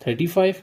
35،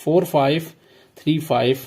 4 5 3 5